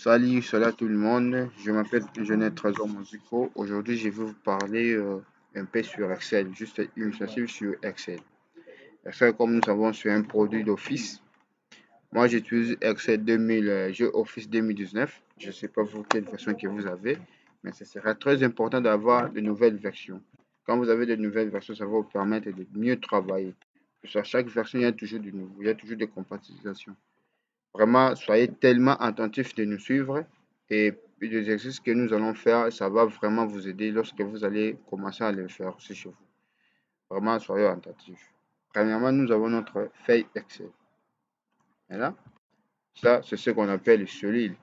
Salut à tout le monde, je m'appelle Jeannette Trésor Musico. Aujourd'hui, je vais vous parler un peu sur Excel, juste une initiative sur Excel. Excel, comme nous savons, c'est un produit d'Office. Moi, j'utilise Excel 2000, j'ai Office 2019. Je ne sais pas vous quelle version que vous avez, mais ce sera très important d'avoir de nouvelles versions. Quand vous avez de nouvelles versions, ça va vous permettre de mieux travailler. Sur chaque version, il y a toujours du nouveau, il y a toujours des compatibilisations. Vraiment, soyez tellement attentifs de nous suivre et les exercices que nous allons faire, ça va vraiment vous aider lorsque vous allez commencer à les faire aussi chez vous. Vraiment, soyez attentifs. Premièrement, nous avons notre feuille Excel. Et là, ça, c'est ce qu'on appelle le solide.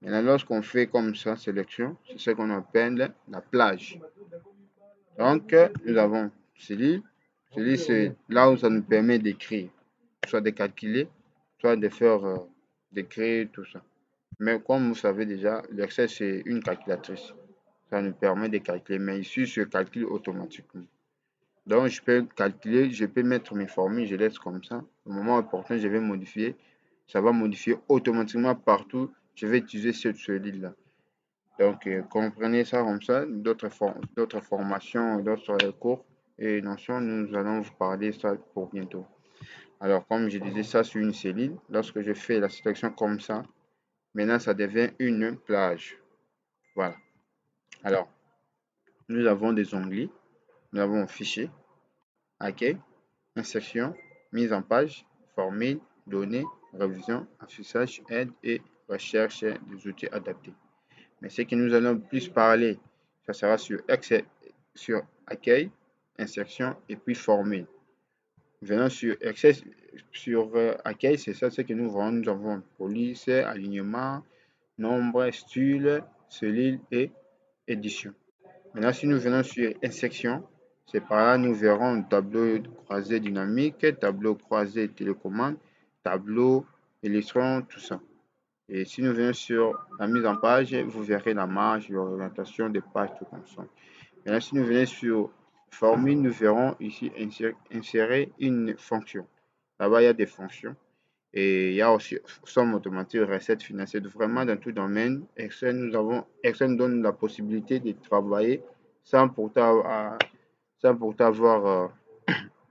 Maintenant, lorsqu'on fait comme ça, sélection, c'est ce qu'on appelle la plage. Donc, nous avons solide. Solide, c'est là où ça nous permet d'écrire, soit de calculer, soit de faire, d'écrire, tout ça. Mais comme vous savez déjà, l'Excel, c'est une calculatrice. Ça nous permet de calculer, mais ici, je calcule automatiquement. Donc, je peux calculer, je peux mettre mes formules, je laisse comme ça. Au moment opportun, je vais modifier. Ça va modifier automatiquement partout. Je vais utiliser ce livre-là. Donc, comprenez ça comme ça. D'autres formations, d'autres cours et notions, nous allons vous parler ça pour bientôt. Alors, comme je disais, ça, c'est une cellule. Lorsque je fais la sélection comme ça, maintenant, ça devient une plage. Voilà. Alors, nous avons des onglets. Nous avons fichier, accueil, insertion, mise en page, formule, données, révision, affichage, aide et recherche des outils adaptés. Mais ce que nous allons plus parler, ça sera sur sur accueil, insertion et puis formule. Venons sur accueil, c'est ça ce que nous voyons. Nous avons police, alignement, nombre, style, cellule et édition. Maintenant, si nous venons sur insertion, c'est par là nous verrons tableau croisé dynamique, tableau croisé télécommande, tableau électron, tout ça. Et si nous venons sur la mise en page, vous verrez la marge, l'orientation des pages, tout comme ça. Maintenant, si nous venons sur formule, nous verrons ici insérer une fonction. Là-bas, il y a des fonctions. Et il y a aussi somme automatique, recettes financières. Vraiment, dans tout domaine, Excel nous donne la possibilité de travailler sans pourtant, avoir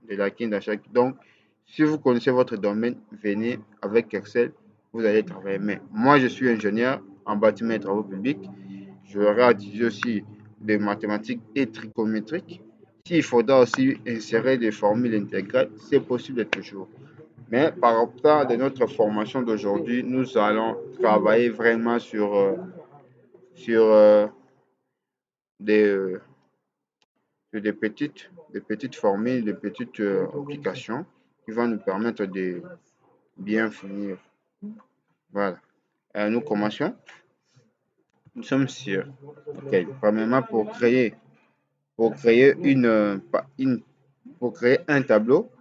de lacunes à chaque. Donc, si vous connaissez votre domaine, venez avec Excel, vous allez travailler. Mais moi, je suis ingénieur en bâtiment et travaux publics. J'aurai utiliser aussi des mathématiques et trigonométriques. S'il faudra aussi insérer des formules intégrales, c'est possible toujours. Mais par rapport à notre formation d'aujourd'hui, nous allons travailler vraiment sur des, euh, des petites formules, des petites applications qui vont nous permettre de bien finir. Voilà. Nous commençons. Nous sommes sur. OK. Premièrement, pour créer pour créer un tableau,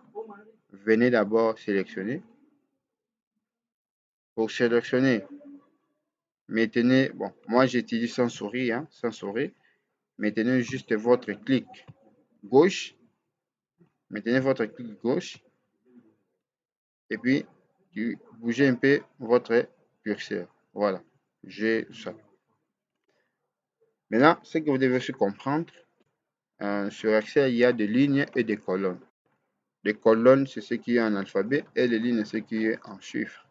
venez d'abord sélectionner. Pour sélectionner, maintenez, bon, moi j'utilise sans souris, sans souris. Maintenez juste votre clic gauche. Maintenez votre clic gauche. Et puis, bougez un peu votre curseur. Voilà. J'ai ça. Maintenant, ce que vous devez aussi comprendre, sur Excel, il y a des lignes et des colonnes. Les colonnes, c'est ce qui est en alphabet et les lignes, c'est ce qui est en chiffres.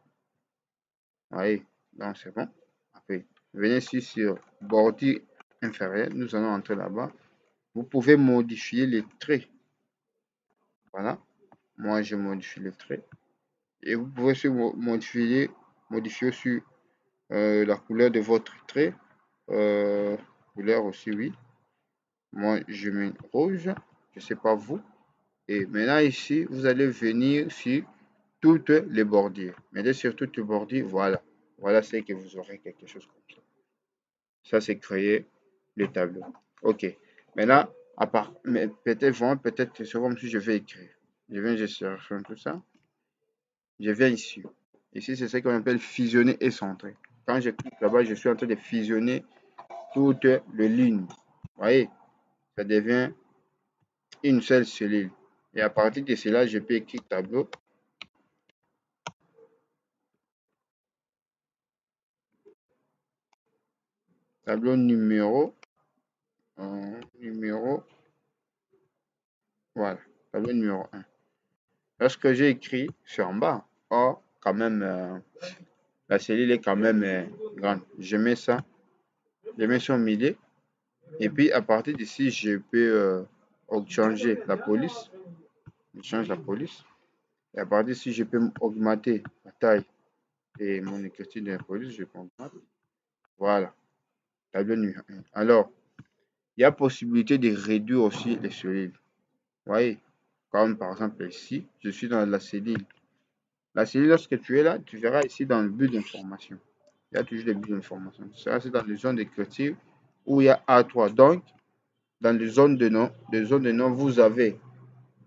Vous voyez, donc c'est bon. Après, venez ici sur bordure inférieure. Nous allons entrer là-bas. Vous pouvez modifier les traits. Voilà. Moi, je modifie les traits. Et vous pouvez aussi modifier aussi la couleur de votre trait. Couleur aussi, oui. Moi, je mets rouge. Je ne sais pas vous. Et maintenant, ici, vous allez venir sur toutes les bordures. Mettez sur toutes les bordures, voilà. Voilà, c'est que vous aurez quelque chose comme ça. Ça, c'est créer le tableau. OK. Maintenant, à part, mais peut-être c'est comme si je vais écrire. Je cherche tout ça. Je viens ici. Ici, c'est ce qu'on appelle fusionner et centrer. Quand je clique là-bas, je suis en train de fusionner toutes les lignes. Vous voyez, ça devient une seule cellule. Et à partir de cela, je peux écrire tableau. tableau numéro, voilà, tableau numéro un. Lorsque j'ai écrit, c'est en bas. Or, quand même, la cellule est quand même grande. Je mets ça au milieu. Et puis, à partir d'ici, je peux changer la police. Je change la police. Et à partir d'ici, je peux augmenter la taille et mon écriture de la police. Je peux augmenter. Voilà, tableau numéro un. Alors, il y a possibilité de réduire aussi les cellules. Vous voyez, comme par exemple ici, je suis dans la cellule. La cellule, lorsque tu es là, tu verras ici dans le but d'information. Il y a toujours des buts d'information. Ça, c'est dans les zones d'écriture où il y a A3. Donc, dans les zones de nom, vous avez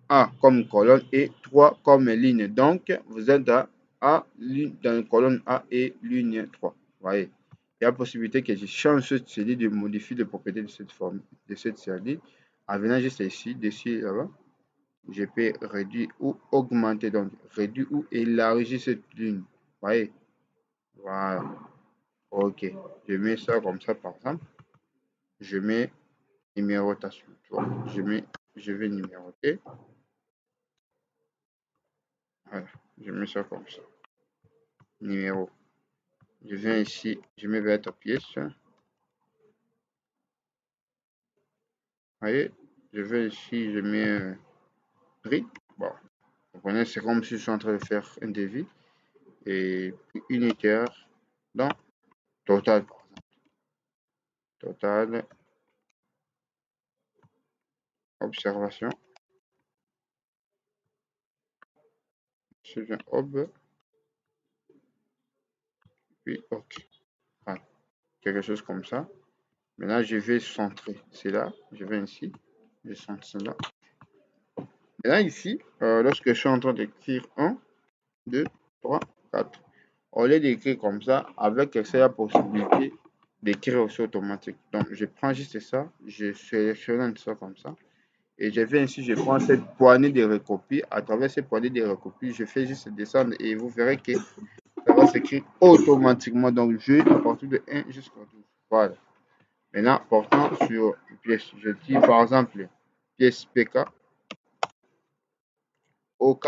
A comme colonne et 3 comme ligne. Donc, vous êtes dans dans la colonne A et ligne 3. Vous voyez, il y a possibilité que je change cette cellule, de modifier les propriétés de cette forme, de cette cellule. En venant juste ici, dessus, là-bas, je peux réduire ou augmenter. Donc, réduire ou élargir cette ligne. Vous voyez, voilà. Ok, je mets ça comme ça, par exemple. Je mets numérotation. Tu vois, je vais numéroter. Voilà, je mets ça comme ça. Numéro. Je viens ici, je mets vers ta pièce. Vous voyez, je vais ici, je mets prix. Bon, vous comprenez, c'est comme si je suis en train de faire un devis. Et puis unitaire dans total, par exemple. Total, observation. Je viens ob, puis OK. Voilà, quelque chose comme ça. Maintenant, je vais centrer. C'est là, je vais ici, je centre cela. Maintenant, ici, lorsque je suis en train d'écrire 1, 2, 3, 4, au lieu d'écrire comme ça, avec Excel, la possibilité d'écrire aussi automatique. Donc, je prends juste ça, je sélectionne ça comme ça, et je viens ici, je prends cette poignée de recopies. À travers cette poignée de recopies, je fais juste descendre et vous verrez que ça va s'écrire automatiquement. Donc, je à partir de 1 jusqu'à 12. Voilà. Maintenant, portant sur pièce, je dis par exemple pièce PK, OK,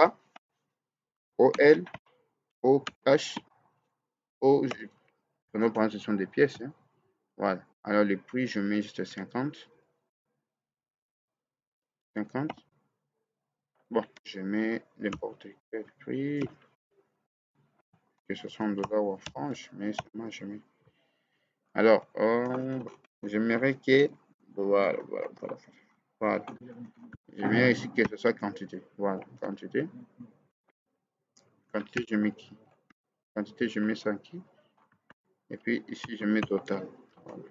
OL, OH, OG. Prenons par exemple, ce sont des pièces. Hein. Voilà. Alors, le prix, je mets juste 50. 50. Bon, je mets n'importe quel prix, que ce soit en dollars ou en francs, je mets seulement, je mets. Alors, j'aimerais que, voilà, voilà, voilà, voilà. J'aimerais ici que ce soit quantité. Voilà, quantité. Quantité, je mets qui? Quantité, je mets 100 qui? Et puis ici, je mets total. Voilà.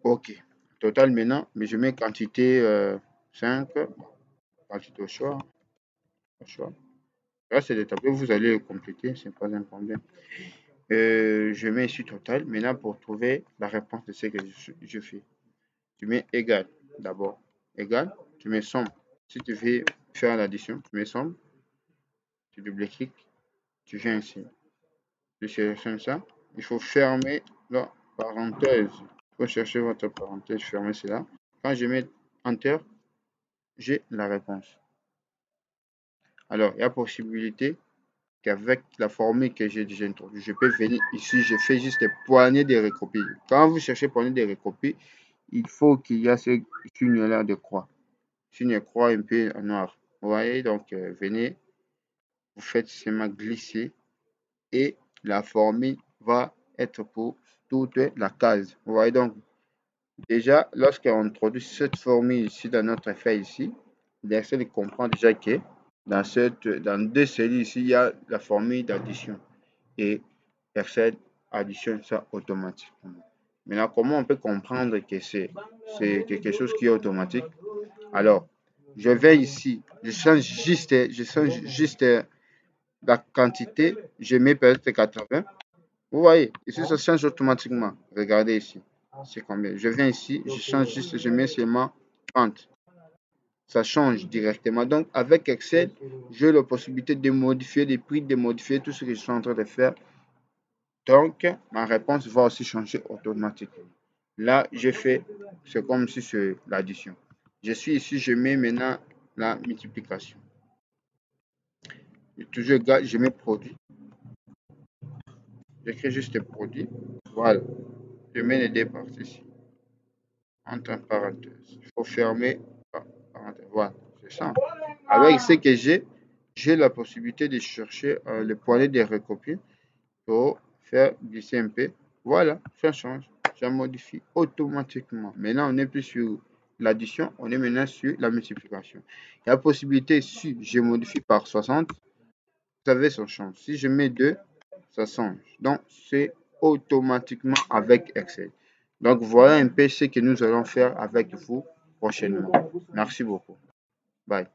OK. Total maintenant, mais je mets quantité 5. Quantité au choix. Au choix. Là, c'est des tableaux, vous allez le compléter, c'est pas un problème. Je mets ici total. Maintenant, pour trouver la réponse de ce que je fais, tu mets égal d'abord. Égal, tu mets somme. Si tu veux faire l'addition, tu mets somme. Tu double-cliques, tu viens ici. Je sélectionne ça. Il faut fermer la parenthèse. Il faut chercher votre parenthèse, fermer cela. Quand je mets Enter, j'ai la réponse. Alors, il y a possibilité qu'avec la formule que j'ai déjà introduite, je peux venir ici, je fais juste des poignées de recopies. Quand vous cherchez poignées de recopies, il faut qu'il y ait ce signe-là de croix. Signe de croix un peu en noir. Vous voyez, donc venez, vous faites seulement glisser et la formule va être pour toute la case. Vous voyez donc, déjà, lorsqu'on introduit cette formule ici dans notre feuille ici, l'Excel comprend déjà que dans deux cellules ici, il y a la formule d'addition et Excel additionne ça automatiquement. Maintenant, comment on peut comprendre que c'est quelque chose qui est automatique? Alors, je vais ici, je change juste la quantité, je mets peut-être 80. Vous voyez, ici ça change automatiquement. Regardez ici, c'est combien. Je viens ici, je change juste, je mets seulement 30. Ça change directement. Donc, avec Excel, j'ai la possibilité de modifier les prix, de modifier tout ce que je suis en train de faire Donc, ma réponse va aussi changer automatiquement. Là, j'ai fait, c'est comme si c'est l'addition. Je suis ici, je mets maintenant la multiplication. Toujours égal, je mets produit. J'écris juste produit. Voilà. Je mets les deux parties ici, entre parenthèses. Il faut fermer parenthèse. Voilà, c'est ça. Avec ce que j'ai la possibilité de chercher le poignet de recopier pour faire du CMP. Voilà, ça change. Ça modifie automatiquement. Maintenant, on n'est plus sur l'addition, on est maintenant sur la multiplication. Il y a la possibilité, si je modifie par 60, vous savez, ça change. Si je mets 2, ça change. Donc, c'est automatiquement avec Excel. Donc, voilà un peu ce que nous allons faire avec vous prochainement. Merci beaucoup. Bye.